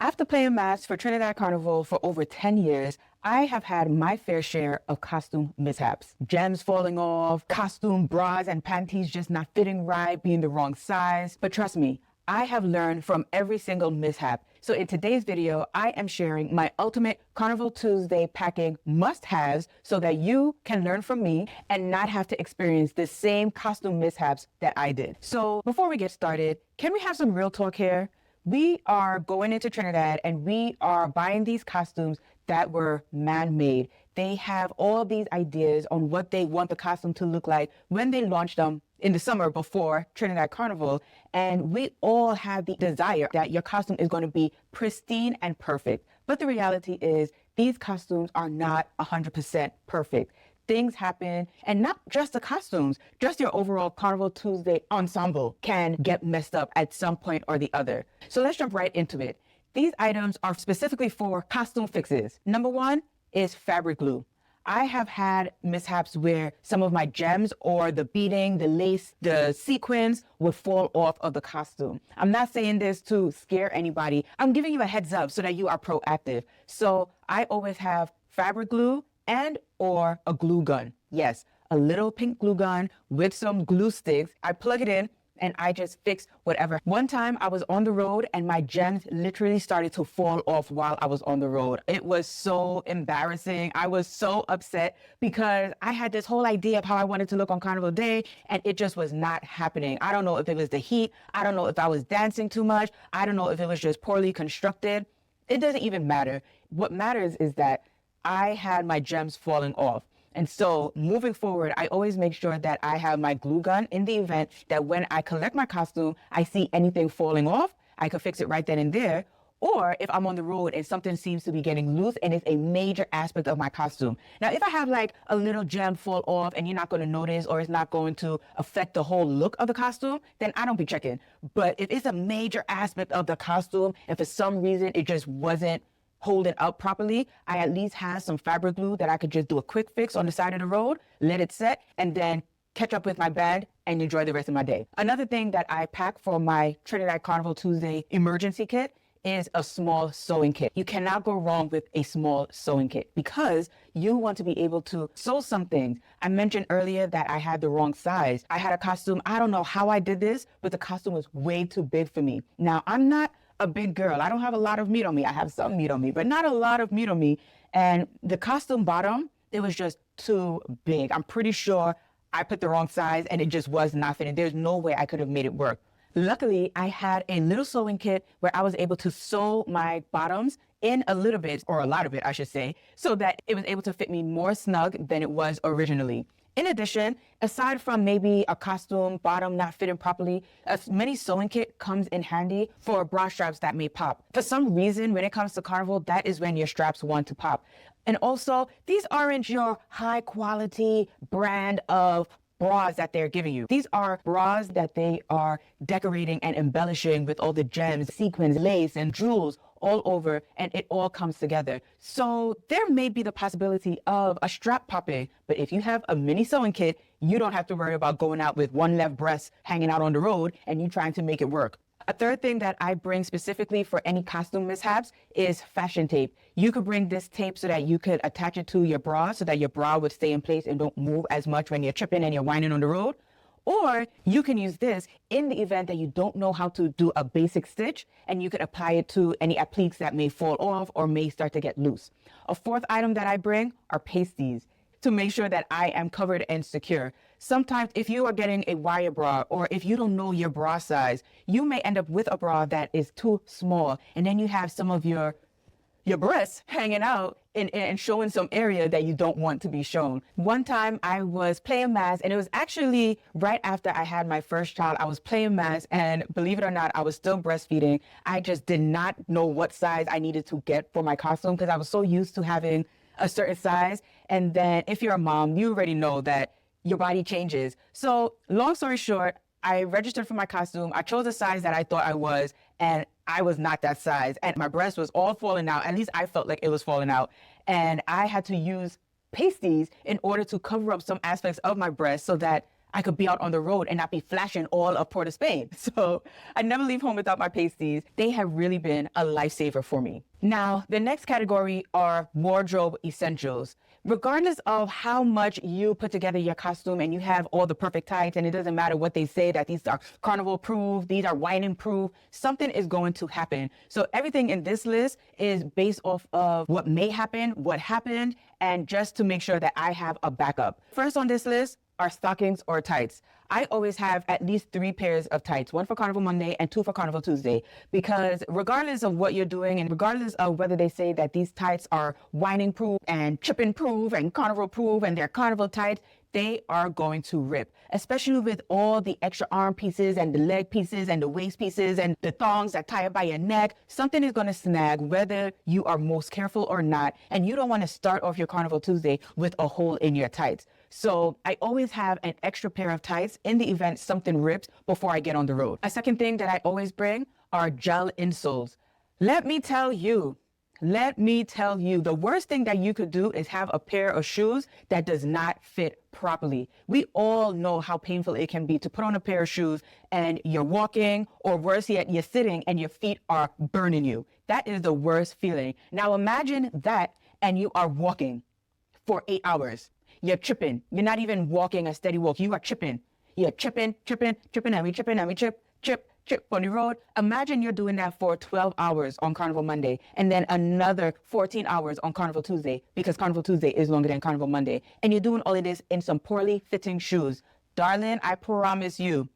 After playing masks for Trinidad Carnival for over 10 years, I have had my fair share of costume mishaps. Gems falling off, costume bras and panties just not fitting right, being the wrong size. But trust me, I have learned from every single mishap. So in today's video, I am sharing my ultimate Carnival Tuesday packing must-haves so that you can learn from me and not have to experience the same costume mishaps that I did. So before we get started, can we have some real talk here? We are going into Trinidad and we are buying these costumes that were man-made. They have all these ideas on what they want the costume to look like when they launched them in the summer before Trinidad Carnival. And we all have the desire that your costume is going to be pristine and perfect. But the reality is these costumes are not 100% perfect. Things happen, and not just the costumes, just your overall Carnival Tuesday ensemble can get messed up at some point or the other. So let's jump right into it. These items are specifically for costume fixes. Number one is fabric glue. I have had mishaps where some of my gems or the beading, the lace, the sequins would fall off of the costume. I'm not saying this to scare anybody. I'm giving you a heads up so that you are proactive. So I always have fabric glue and or a glue gun. Yes, a little pink glue gun with some glue sticks. I plug it in and I just fix whatever. One time I was on the road and my gems literally started to fall off while I was on the road. It was so embarrassing. I was so upset because I had this whole idea of how I wanted to look on Carnival Day and it just was not happening. I don't know if it was the heat. I don't know if I was dancing too much. I don't know if it was just poorly constructed. It doesn't even matter. What matters is that I had my gems falling off. And so moving forward, I always make sure that I have my glue gun in the event that when I collect my costume, I see anything falling off, I can fix it right then and there. Or if I'm on the road and something seems to be getting loose and it's a major aspect of my costume. Now, if I have like a little gem fall off and you're not going to notice or it's not going to affect the whole look of the costume, then I don't be checking. But if it's a major aspect of the costume and for some reason it just wasn't hold it up properly, I at least have some fabric glue that I could just do a quick fix on the side of the road, let it set, and then catch up with my band and enjoy the rest of my day. Another thing that I pack for my Trinidad Carnival Tuesday emergency kit is a small sewing kit. You cannot go wrong with a small sewing kit because you want to be able to sew some things. I mentioned earlier that I had the wrong size. I had a costume, I don't know how I did this, but the costume was way too big for me. Now, I'm not a big girl. I don't have a lot of meat on me. I have some meat on me, but not a lot of meat on me. And the costume bottom, it was just too big. I'm pretty sure I put the wrong size and it just was not fitting. There's no way I could have made it work. Luckily, I had a little sewing kit where I was able to sew my bottoms in a little bit, or a lot of it, I should say, so that it was able to fit me more snug than it was originally. In addition, aside from maybe a costume bottom not fitting properly, a mini sewing kit comes in handy for bra straps that may pop. For some reason, when it comes to Carnival, that is when your straps want to pop. And also, these aren't your high quality brand of bras that they're giving you. These are bras that they are decorating and embellishing with all the gems, sequins, lace, and jewels all over, and it all comes together. So there may be the possibility of a strap popping, but if you have a mini sewing kit, you don't have to worry about going out with one left breast hanging out on the road and you trying to make it work. A third thing that I bring specifically for any costume mishaps is fashion tape. You could bring this tape so that you could attach it to your bra so that your bra would stay in place and don't move as much when you're tripping and you're winding on the road. Or you can use this in the event that you don't know how to do a basic stitch and you could apply it to any appliques that may fall off or may start to get loose. A fourth item that I bring are pasties to make sure that I am covered and secure. Sometimes if you are getting a wire bra or if you don't know your bra size, you may end up with a bra that is too small and then you have some of your breasts hanging out and showing some area that you don't want to be shown. One time I was playing mass and it was actually right after I had my first child. I was playing mass and believe it or not, I was still breastfeeding. I just did not know what size I needed to get for my costume because I was so used to having a certain size. And then if you're a mom, you already know that your body changes. So long story short, I registered for my costume. I chose a size that I thought I was, and I was not that size. And my breast was all falling out. At least I felt like it was falling out. And I had to use pasties in order to cover up some aspects of my breast so that I could be out on the road and not be flashing all of Port of Spain. So I never leave home without my pasties. They have really been a lifesaver for me. Now, the next category are wardrobe essentials. Regardless of how much you put together your costume and you have all the perfect tights, and it doesn't matter what they say that these are carnival proof, these are whining proof, something is going to happen. So everything in this list is based off of what may happen, what happened, and just to make sure that I have a backup. First on this list are stockings or tights. I always have at least 3 pairs of tights, 1 for Carnival Monday and 2 for Carnival Tuesday, because regardless of what you're doing and regardless of whether they say that these tights are whining proof and chipping proof and carnival proof and they're carnival tights, they are going to rip, especially with all the extra arm pieces and the leg pieces and the waist pieces and the thongs that tie up by your neck. Something is going to snag whether you are most careful or not, and you don't want to start off your Carnival Tuesday with a hole in your tights. So I always have an extra pair of tights in the event something rips before I get on the road. A second thing that I always bring are gel insoles. Let me tell you, the worst thing that you could do is have a pair of shoes that does not fit properly. We all know how painful it can be to put on a pair of shoes and you're walking, or worse yet, you're sitting and your feet are burning you. That is the worst feeling. Now imagine that and you are walking for 8 hours. You're tripping. You're not even walking a steady walk. You are tripping. You're tripping, and we trip on the road. Imagine you're doing that for 12 hours on Carnival Monday and then another 14 hours on Carnival Tuesday, because Carnival Tuesday is longer than Carnival Monday. And you're doing all of this in some poorly fitting shoes. Darling, I promise you,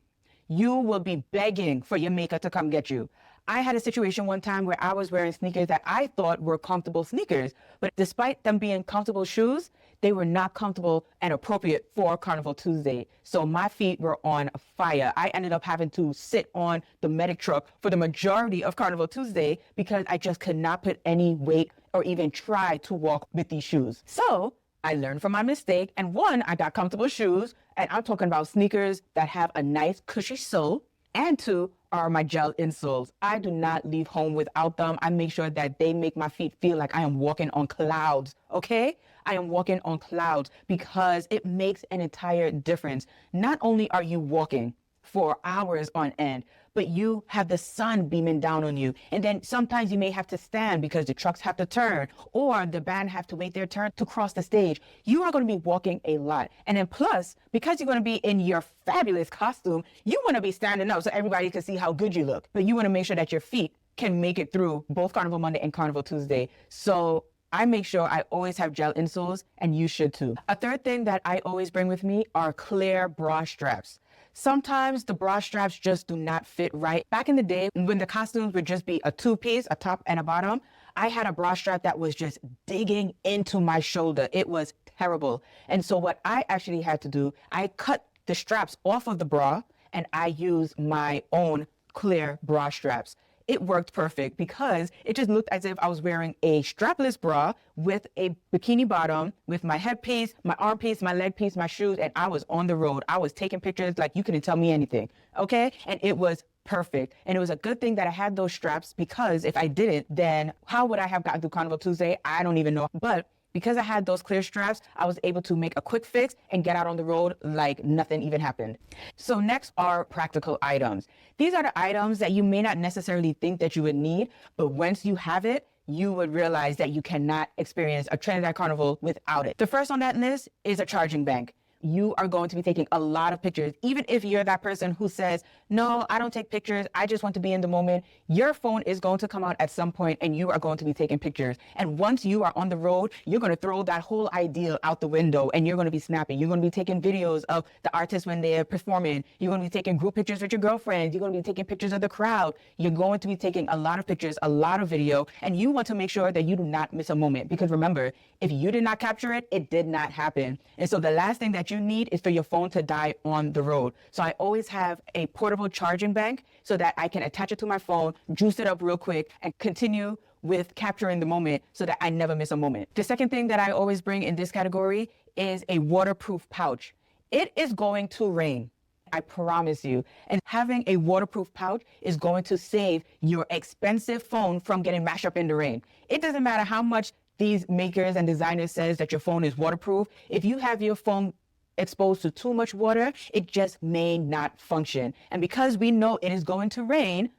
you will be begging for your maker to come get you. I had a situation one time where I was wearing sneakers that I thought were comfortable sneakers, but despite them being comfortable shoes, they were not comfortable and appropriate for Carnival Tuesday. So my feet were on fire. I ended up having to sit on the medic truck for the majority of Carnival Tuesday because I just could not put any weight or even try to walk with these shoes. So I learned from my mistake, and one, I got comfortable shoes, and I'm talking about sneakers that have a nice cushy sole, and 2 are my gel insoles. I do not leave home without them. I make sure that they make my feet feel like I am walking on clouds, okay? I am walking on clouds because it makes an entire difference. Not only are you walking for hours on end, but you have the sun beaming down on you. And then sometimes you may have to stand because the trucks have to turn or the band have to wait their turn to cross the stage. You are going to be walking a lot. And then plus, because you're going to be in your fabulous costume, you want to be standing up so everybody can see how good you look. But you want to make sure that your feet can make it through both Carnival Monday and Carnival Tuesday. So I make sure I always have gel insoles, and you should too. A third thing that I always bring with me are clear bra straps. Sometimes the bra straps just do not fit right. Back in the day, when the costumes would just be a 2-piece, a top and a bottom, I had a bra strap that was just digging into my shoulder. It was terrible. And so what I actually had to do, I cut the straps off of the bra and I used my own clear bra straps. It worked perfect because it just looked as if I was wearing a strapless bra with a bikini bottom, with my headpiece, my arm piece, my leg piece, my shoes, and I was on the road. I was taking pictures like you couldn't tell me anything, okay? And it was perfect. And it was a good thing that I had those straps, because if I didn't, then how would I have gotten through Carnival Tuesday? I don't even know. But because I had those clear straps, I was able to make a quick fix and get out on the road like nothing even happened. So next are practical items. These are the items that you may not necessarily think that you would need, but once you have it, you would realize that you cannot experience a Trinidad Carnival without it. The first on that list is a charging bank. You are going to be taking a lot of pictures. Even if you're that person who says, no, I don't take pictures, I just want to be in the moment, your phone is going to come out at some point and you are going to be taking pictures. And once you are on the road, you're going to throw that whole ideal out the window and you're going to be snapping. You're going to be taking videos of the artists when they're performing. You're going to be taking group pictures with your girlfriends. You're going to be taking pictures of the crowd. You're going to be taking a lot of pictures, a lot of video, and you want to make sure that you do not miss a moment. Because remember, if you did not capture it, it did not happen. And so the last thing that you need is for your phone to die on the road. So I always have a portable charging bank so that I can attach it to my phone, juice it up real quick, and continue with capturing the moment so that I never miss a moment. The second thing that I always bring in this category is a waterproof pouch. It is going to rain, I promise you. And having a waterproof pouch is going to save your expensive phone from getting mashed up in the rain. It doesn't matter how much these makers and designers says that your phone is waterproof. If you have your phone exposed to too much water, it just may not function. And because we know it is going to rain,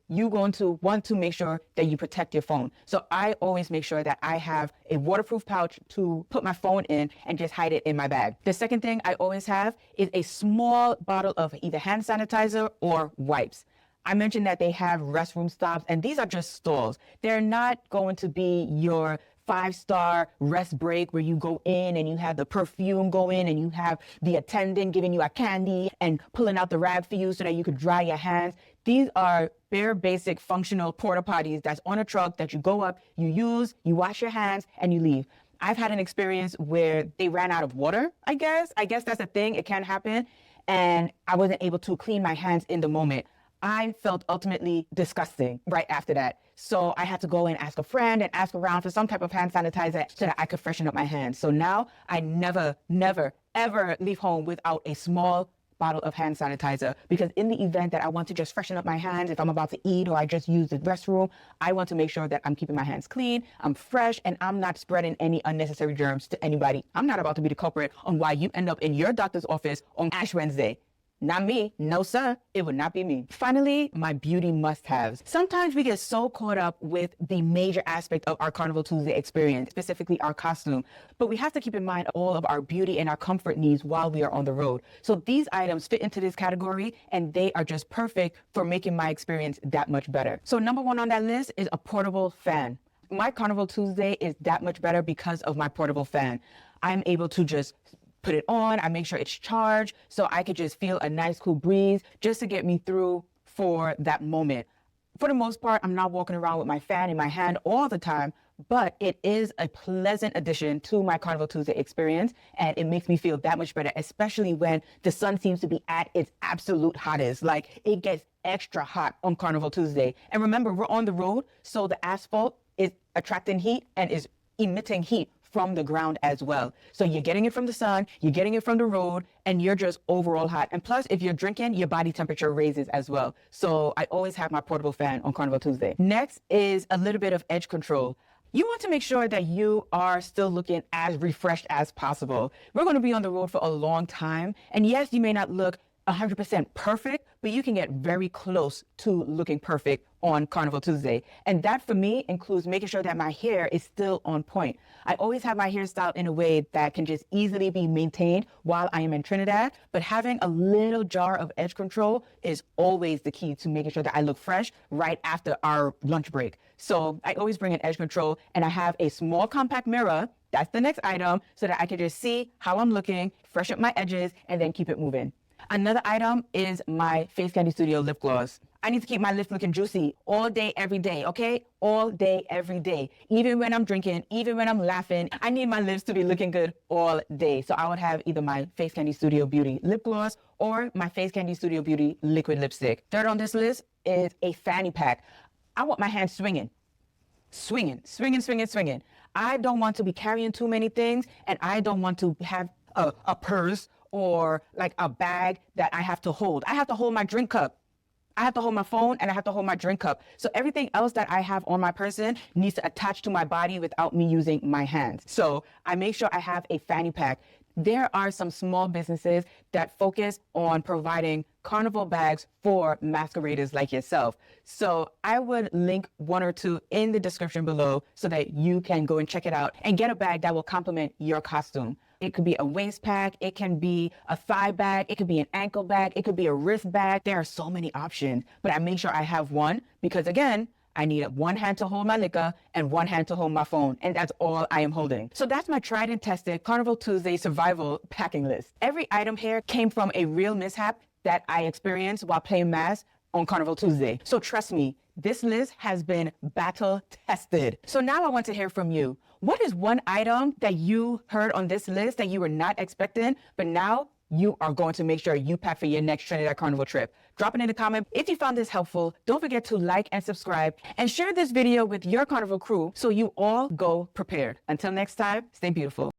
you're going to want to make sure that you protect your phone. So I always make sure that I have a waterproof pouch to put my phone in and just hide it in my bag. The second thing I always have is a small bottle of either hand sanitizer or wipes. I mentioned that they have restroom stops, and these are just stalls. They're not going to be your 5-star rest break where you go in and you have the perfume go in and you have the attendant giving you a candy and pulling out the rag for you so that you could dry your hands. These are bare basic functional porta potties that's on a truck that you go up, you use, you wash your hands, and you leave. I've had an experience where they ran out of water, I guess that's a thing. It can happen. And I wasn't able to clean my hands in the moment. I felt ultimately disgusting right after that. So I had to go and ask a friend and ask around for some type of hand sanitizer so that I could freshen up my hands. So now I never, ever leave home without a small bottle of hand sanitizer, because in the event that I want to just freshen up my hands, if I'm about to eat or I just use the restroom, I want to make sure that I'm keeping my hands clean, I'm fresh, and I'm not spreading any unnecessary germs to anybody. I'm not about to be the culprit on why you end up in your doctor's office on Ash Wednesday. Not me. No, sir. It would not be me. Finally, my beauty must-haves. Sometimes we get so caught up with the major aspect of our Carnival Tuesday experience, specifically our costume. But we have to keep in mind all of our beauty and our comfort needs while we are on the road. So these items fit into this category, and they are just perfect for making my experience that much better. So number one on that list is a portable fan. My Carnival Tuesday is that much better because of my portable fan. I'm able to just put it on, I make sure it's charged so I could just feel a nice cool breeze just to get me through for that moment. For the most part, I'm not walking around with my fan in my hand all the time, but it is a pleasant addition to my Carnival Tuesday experience, and it makes me feel that much better, especially when the sun seems to be at its absolute hottest. Like, it gets extra hot on Carnival Tuesday. And remember, we're on the road, so the asphalt is attracting heat and is emitting heat from the ground as well. So you're getting it from the sun, you're getting it from the road, and you're just overall hot. And plus, if you're drinking, your body temperature raises as well. So I always have my portable fan on Carnival Tuesday. Next is a little bit of edge control. You want to make sure that you are still looking as refreshed as possible. We're going to be on the road for a long time. And yes, you may not look 100% perfect, but you can get very close to looking perfect on Carnival Tuesday. And that for me includes making sure that my hair is still on point. I always have my hair styled in a way that can just easily be maintained while I am in Trinidad, but having a little jar of edge control is always the key to making sure that I look fresh right after our lunch break. So I always bring an edge control, and I have a small compact mirror. That's the next item, so that I can just see how I'm looking, fresh up my edges, and then keep it moving. Another item is my Face Candy Studio lip gloss. I need to keep my lips looking juicy all day, every day, okay? All day, every day. Even when I'm drinking, even when I'm laughing, I need my lips to be looking good all day. So I would have either my Face Candy Studio Beauty lip gloss or my Face Candy Studio Beauty liquid lipstick. Third on this list is a fanny pack. I want my hands swinging. Swinging. I don't want to be carrying too many things, and I don't want to have a purse or like a bag that I have to hold. I have to hold my drink cup. I have to hold my phone, and I have to hold my drink cup. So everything else that I have on my person needs to attach to my body without me using my hands. So I make sure I have a fanny pack. There are some small businesses that focus on providing carnival bags for masqueraders like yourself. So I would link one or two in the description below so that you can go and check it out and get a bag that will complement your costume. It could be a waist pack, it can be a thigh bag, it could be an ankle bag, it could be a wrist bag. There are so many options, but I make sure I have one because, again, I need one hand to hold my liquor and one hand to hold my phone, and that's all I am holding. So that's my tried and tested Carnival Tuesday survival packing list. Every item here came from a real mishap that I experienced while playing mass on Carnival Tuesday. So trust me, this list has been battle tested. So now I want to hear from you. What is one item that you heard on this list that you were not expecting, but now you are going to make sure you pack for your next Trinidad Carnival trip? Drop it in the comment. If you found this helpful, don't forget to like and subscribe and share this video with your Carnival crew so you all go prepared. Until next time, stay beautiful.